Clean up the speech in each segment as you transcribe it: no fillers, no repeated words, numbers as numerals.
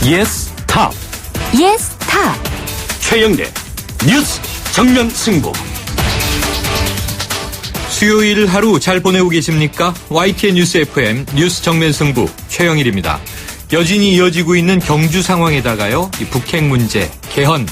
예스 탑. 예스 탑. 최영대 뉴스 정면 승부. 수요일 하루 잘 보내고 계십니까? YTN 뉴스 FM 뉴스 정면 승부 최영일입니다. 여진이 이어지고 있는 경주 상황에다가요, 이 북핵 문제, 개헌,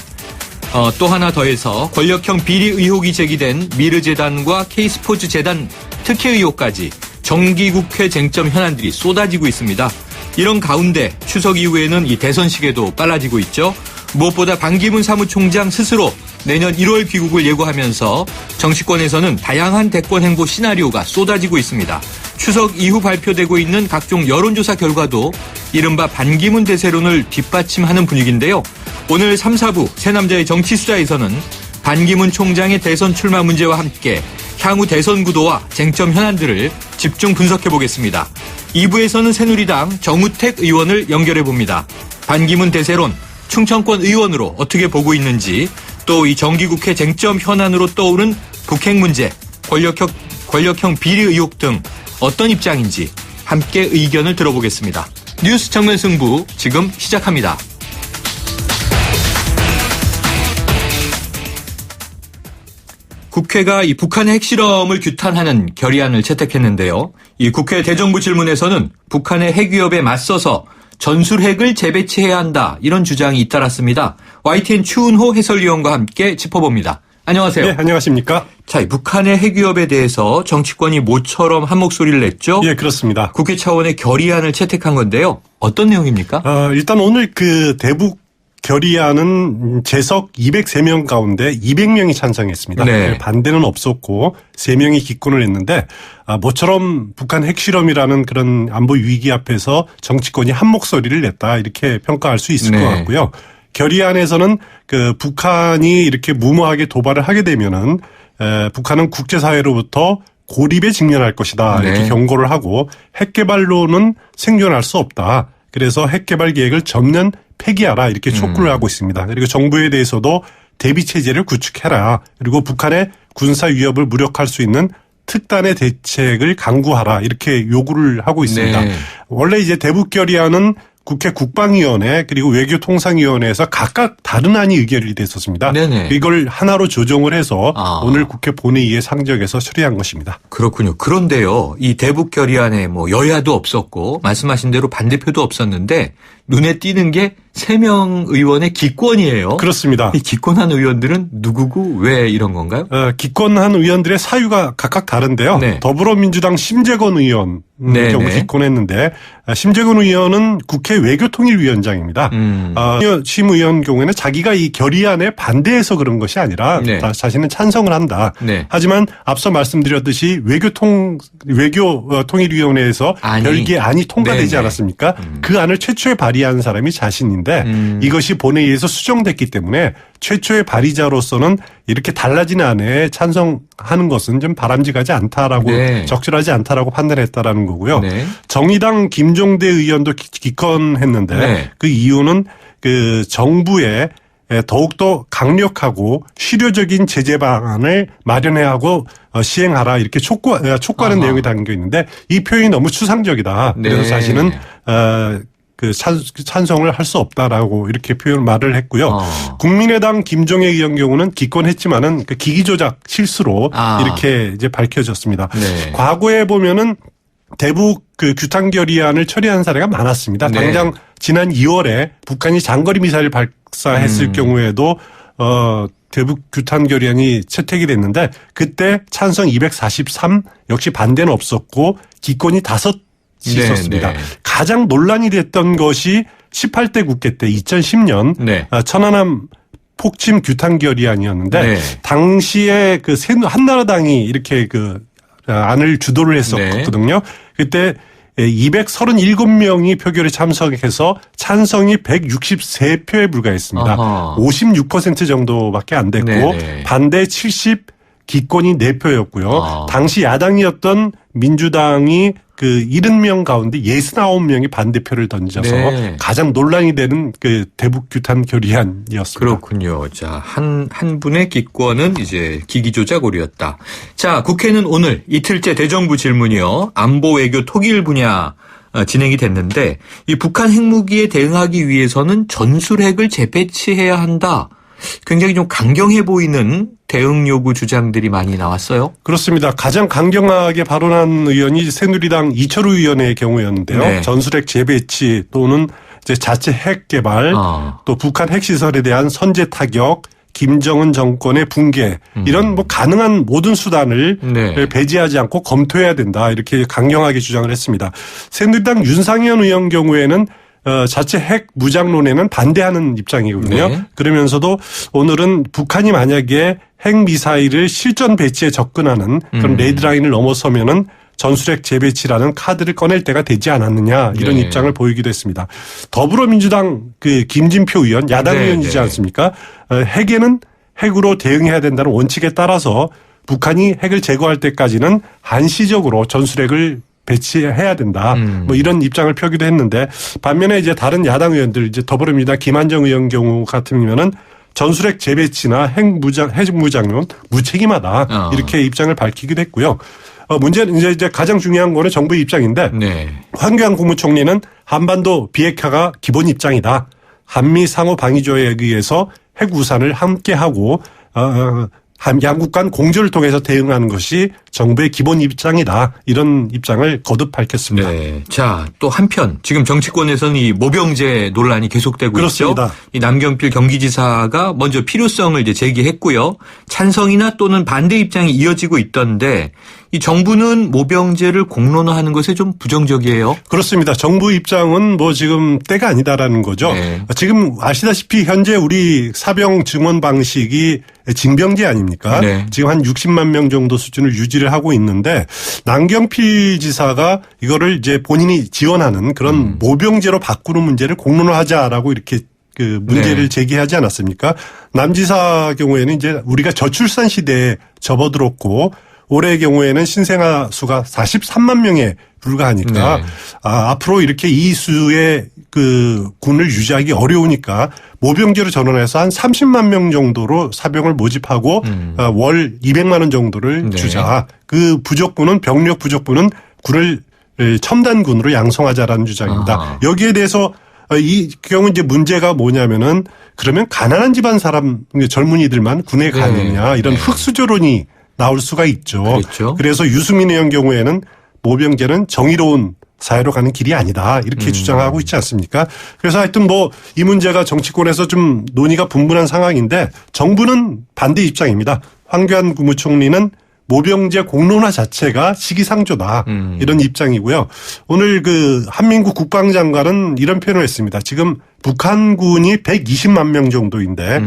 또 하나 더해서 권력형 비리 의혹이 제기된 미르재단과 K스포츠재단 특혜 의혹까지 정기국회 쟁점 현안들이 쏟아지고 있습니다. 이런 가운데 추석 이후에는 이 대선 시기도 빨라지고 있죠. 무엇보다 반기문 사무총장 스스로 내년 1월 귀국을 예고하면서 정치권에서는 다양한 대권 행보 시나리오가 쏟아지고 있습니다. 추석 이후 발표되고 있는 각종 여론조사 결과도 이른바 반기문 대세론을 뒷받침하는 분위기인데요. 오늘 3, 4부 새남자의 정치수다에서는 반기문 총장의 대선 출마 문제와 함께 향후 대선 구도와 쟁점 현안들을 집중 분석해보겠습니다. 2부에서는 새누리당 정우택 의원을 연결해봅니다. 반기문 대세론, 충청권 의원으로 어떻게 보고 있는지, 또 이 정기국회 쟁점 현안으로 떠오른 북핵 문제, 권력형 비리 의혹 등 어떤 입장인지 함께 의견을 들어보겠습니다. 뉴스 정면 승부 지금 시작합니다. 국회가 이 북한의 핵실험을 규탄하는 결의안을 채택했는데요. 이 국회 대정부 질문에서는 북한의 핵위협에 맞서서 전술핵을 재배치해야 한다, 이런 주장이 잇따랐습니다. YTN 추은호 해설위원과 함께 짚어봅니다. 안녕하세요. 네, 안녕하십니까. 자, 이 북한의 핵위협에 대해서 정치권이 모처럼 한 목소리를 냈죠? 예, 그렇습니다. 국회 차원의 결의안을 채택한 건데요. 어떤 내용입니까? 일단 오늘 그 대북 결의안은 재석 203명 가운데 200명이 찬성했습니다. 네. 반대는 없었고 3명이 기권을 했는데, 모처럼 북한 핵실험이라는 그런 안보 위기 앞에서 정치권이 한 목소리를 냈다, 이렇게 평가할 수 있을 것 같고요. 결의안에서는 그 북한이 이렇게 무모하게 도발을 하게 되면은 북한은 국제사회로부터 고립에 직면할 것이다, 이렇게 경고를 하고, 핵개발로는 생존할 수 없다, 그래서 핵개발 계획을 전면 폐기하라, 이렇게 촉구를 하고 있습니다. 그리고 정부에 대해서도 대비체제를 구축해라, 그리고 북한의 군사 위협을 무력화할 수 있는 특단의 대책을 강구하라, 이렇게 요구를 하고 있습니다. 네. 원래 이제 대북 결의안은 국회 국방위원회 그리고 외교통상위원회에서 각각 다른 안이 의결이 됐었습니다. 네네. 이걸 하나로 조정을 해서 오늘 국회 본회의에 상정해서 처리한 것입니다. 그렇군요. 그런데요, 이 대북 결의안에 뭐 여야도 없었고 말씀하신 대로 반대표도 없었는데 눈에 띄는 게 3명 의원의 기권이에요. 그렇습니다. 이 기권한 의원들은 누구고 왜 이런 건가요? 기권한 의원들의 사유가 각각 다른데요. 네. 더불어민주당 심재건 의원 경우 기권했는데, 심재건 의원은 국회 외교통일위원장입니다. 심 의원 경우에는 자기가 이 결의안에 반대해서 그런 것이 아니라 자신은 찬성을 한다. 하지만 앞서 말씀드렸듯이 외교통일위원회에서 별개의 안이 통과되지 않았습니까? 그 안을 최초에 발의한 사람이 자신인데, 이것이 본회의에서 수정됐기 때문에 최초의 발의자로서는 이렇게 달라진 안에 찬성하는 것은 좀 바람직하지 않다라고, 적절하지 않다라고 판단했다라는 거고요. 정의당 김종대 의원도 기권했는데 그 이유는 그 정부에 더욱더 강력하고 실효적인 제재 방안을 마련해야 하고 시행하라, 이렇게 촉구하는 내용이 담겨 있는데, 이 표현이 너무 추상적이다. 그래서 자신은 찬성을 할 수 없다라고 이렇게 말을 했고요. 국민의당 김종애 의원 경우는 기권했지만은 그 기기 조작 실수로 이렇게 이제 밝혀졌습니다. 과거에 보면은 대북 그 규탄 결의안을 처리한 사례가 많았습니다. 당장 지난 2월에 북한이 장거리 미사일 발사했을 경우에도 대북 규탄 결의안이 채택이 됐는데, 그때 찬성 243, 역시 반대는 없었고 기권이 5 있었습니다. 가장 논란이 됐던 것이 18대 국회 때 2010년 천안함 폭침 규탄 결의안이었는데, 당시에 그 한나라당이 이렇게 그 안을 주도를 했었거든요. 그때 237명이 표결에 참석해서 찬성이 163표에 불과했습니다. 56% 정도밖에 안 됐고 반대 70, 기권이 4표였고요. 당시 야당이었던 민주당이 그 70명 가운데 69명이 반대표를 던져서 가장 논란이 되는 그 대북 규탄 결의안이었습니다. 그렇군요. 자, 한 분의 기권은 이제 기기조작 오류였다. 자, 국회는 오늘 이틀째 대정부 질문이요, 안보 외교 통일 분야 진행이 됐는데 이 북한 핵무기에 대응하기 위해서는 전술핵을 재배치해야 한다. 굉장히 좀 강경해 보이는 대응 요구 주장들이 많이 나왔어요. 그렇습니다. 가장 강경하게 발언한 의원이 새누리당 이철우 의원의 경우였는데요. 네. 전술핵 재배치 또는 이제 자체 핵 개발, 또 북한 핵시설에 대한 선제 타격, 김정은 정권의 붕괴 이런 뭐 가능한 모든 수단을 네. 배제하지 않고 검토해야 된다 이렇게 강경하게 주장을 했습니다. 새누리당 윤상현 의원 경우에는 자체 핵 무장론에는 반대하는 입장이거든요. 네. 그러면서도 오늘은 북한이 만약에 핵미사일을 실전 배치에 접근하는 그런 레드라인을 넘어서면은 전술핵 재배치라는 카드를 꺼낼 때가 되지 않았느냐 이런 네. 입장을 보이기도 했습니다. 더불어민주당 그 김진표 의원 야당 네. 의원이지 않습니까? 핵에는 핵으로 대응해야 된다는 원칙에 따라서 북한이 핵을 제거할 때까지는 한시적으로 전술핵을 배치해야 된다. 뭐 이런 입장을 펴기도 했는데 반면에 이제 다른 야당 의원들 이제 더불어민주당 김한정 의원 경우 같으면은 전술핵 재배치나 핵무장론 무책임하다. 이렇게 입장을 밝히기도 했고요. 문제는 이제 가장 중요한 거는 정부의 입장인데 네. 황교안 국무총리는 한반도 비핵화가 기본 입장이다. 한미 상호 방위 조약에 의해서 핵 우산을 함께하고 양국 간 공조를 통해서 대응하는 것이 정부의 기본 입장이다. 이런 입장을 거듭 밝혔습니다. 네. 자, 또 한편 지금 정치권에서는 이 모병제 논란이 계속되고 그렇습니다. 있죠. 이 남경필 경기지사가 먼저 필요성을 이제 제기했고요. 찬성이나 또는 반대 입장이 이어지고 있던데 이 정부는 모병제를 공론화하는 것에 좀 부정적이에요. 그렇습니다. 정부 입장은 뭐 지금 때가 아니다라는 거죠. 네. 지금 아시다시피 현재 우리 사병 증원 방식이 징병제 아닙니까? 네. 지금 한 60만 명 정도 수준을 유지를 하고 있는데 남경필 지사가 이거를 이제 본인이 지원하는 그런 모병제로 바꾸는 문제를 공론화하자라고 이렇게 그 문제를 네. 제기하지 않았습니까? 남 지사 경우에는 이제 우리가 저출산 시대에 접어들었고 올해의 경우에는 신생아 수가 43만 명에 불과하니까 네. 앞으로 이렇게 이 수의 그 군을 유지하기 어려우니까 모병제로 전환해서 한 30만 명 정도로 사병을 모집하고 월 200만 원 정도를 네. 주자. 그 부족분은 병력 부족분은 군을 첨단군으로 양성하자라는 주장입니다. 여기에 대해서 이 경우 이제 문제가 뭐냐면은 그러면 가난한 집안 사람 젊은이들만 군에 가느냐 이런 네. 흑수저론이 나올 수가 있죠. 그렇죠. 그래서 유승민 의원 경우에는 모병제는 정의로운 사회로 가는 길이 아니다. 이렇게 주장하고 있지 않습니까? 그래서 하여튼 뭐 이 문제가 정치권에서 좀 논의가 분분한 상황인데 정부는 반대 입장입니다. 황교안 국무총리는 모병제 공론화 자체가 시기상조다. 이런 입장이고요. 오늘 그 한민국 국방장관은 이런 표현을 했습니다. 지금 북한군이 120만 명 정도인데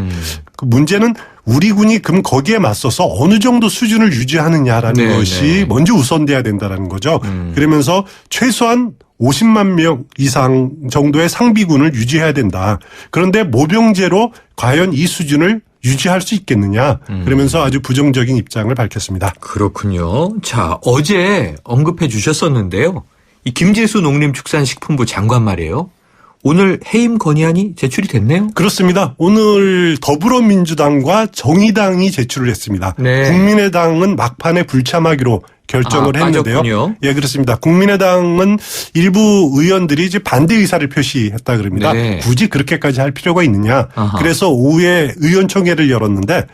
그 문제는 우리 군이 그럼 거기에 맞서서 어느 정도 수준을 유지하느냐라는 네, 것이 네. 먼저 우선돼야 된다는 거죠. 그러면서 최소한 50만 명 이상 정도의 상비군을 유지해야 된다. 그런데 모병제로 과연 이 수준을 유지할 수 있겠느냐. 그러면서 아주 부정적인 입장을 밝혔습니다. 그렇군요. 자, 어제 언급해 주셨었는데요. 이 김재수 농림축산식품부 장관 말이에요. 오늘 해임 건의안이 제출이 됐네요. 그렇습니다. 오늘 더불어민주당과 정의당이 제출을 했습니다. 네. 국민의당은 막판에 불참하기로 결정을 했는데요. 빠졌군요. 예, 그렇습니다. 국민의당은 일부 의원들이 이제 반대 의사를 표시했다 그럽니다. 네. 굳이 그렇게까지 할 필요가 있느냐. 아하. 그래서 오후에 의원총회를 열었는데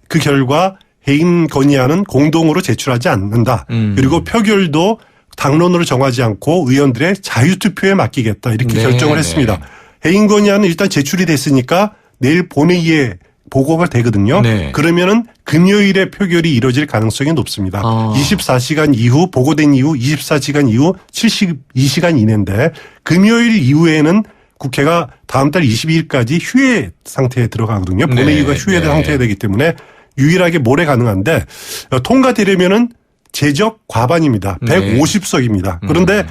그 결과 해임 건의안은 공동으로 제출하지 않는다. 그리고 표결도 당론으로 정하지 않고 의원들의 자유투표에 맡기겠다 이렇게 네, 결정을 했습니다. 네. 해임 건의안은 일단 제출이 됐으니까 내일 본회의에 보고가 되거든요. 네. 그러면은 금요일에 표결이 이루어질 가능성이 높습니다. 24시간 이후 보고된 이후 24시간 이후 72시간 이내인데 금요일 이후에는 국회가 다음 달 22일까지 휴회 상태에 들어가거든요. 본회의가 네, 휴회 네. 상태에 되기 때문에 유일하게 모레 가능한데 통과되려면은 제적 과반입니다. 150석입니다. 그런데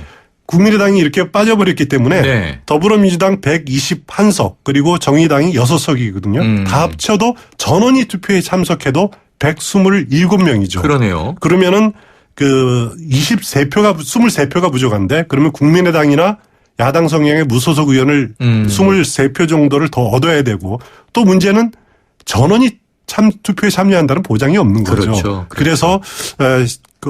국민의당이 이렇게 빠져버렸기 때문에 네. 더불어민주당 121석 그리고 정의당이 6석이거든요. 다 합쳐도 전원이 투표에 참석해도 127명이죠. 그러네요. 그러면은 그 23표가 부족한데 그러면 국민의당이나 야당 성향의 무소속 의원을 23표 정도를 더 얻어야 되고 또 문제는 전원이 투표에 참여한다는 보장이 없는 거죠. 그렇죠. 그래서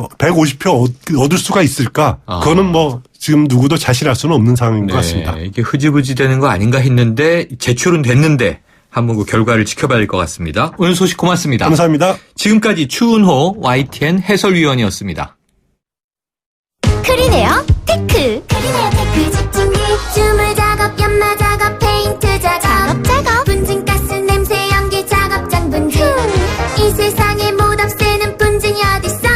150표 얻을 수가 있을까? 그거는 뭐 지금 누구도 자신할 수는 없는 상황인 것 같습니다. 이게 흐지부지 되는 거 아닌가 했는데 제출은 됐는데 한번 그 결과를 지켜봐야 할 것 같습니다. 오늘 소식 고맙습니다. 감사합니다. 지금까지 추은호 YTN 해설위원이었습니다. 크리네어 테크. 크리네어 테크 집중기. 주물 작업, 연마 작업, 페인트 작업. 분진가스 냄새 연기 작업장 분진. 이 세상에 못 없애는 분진이 어딨어.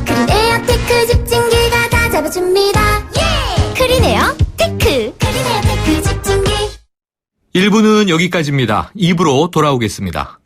크리네어 테크 집중기가 다 잡아줍니다. 예! 크리네어 테크. 크리네어 테크 집중기. 1부는 여기까지입니다. 2부로 돌아오겠습니다.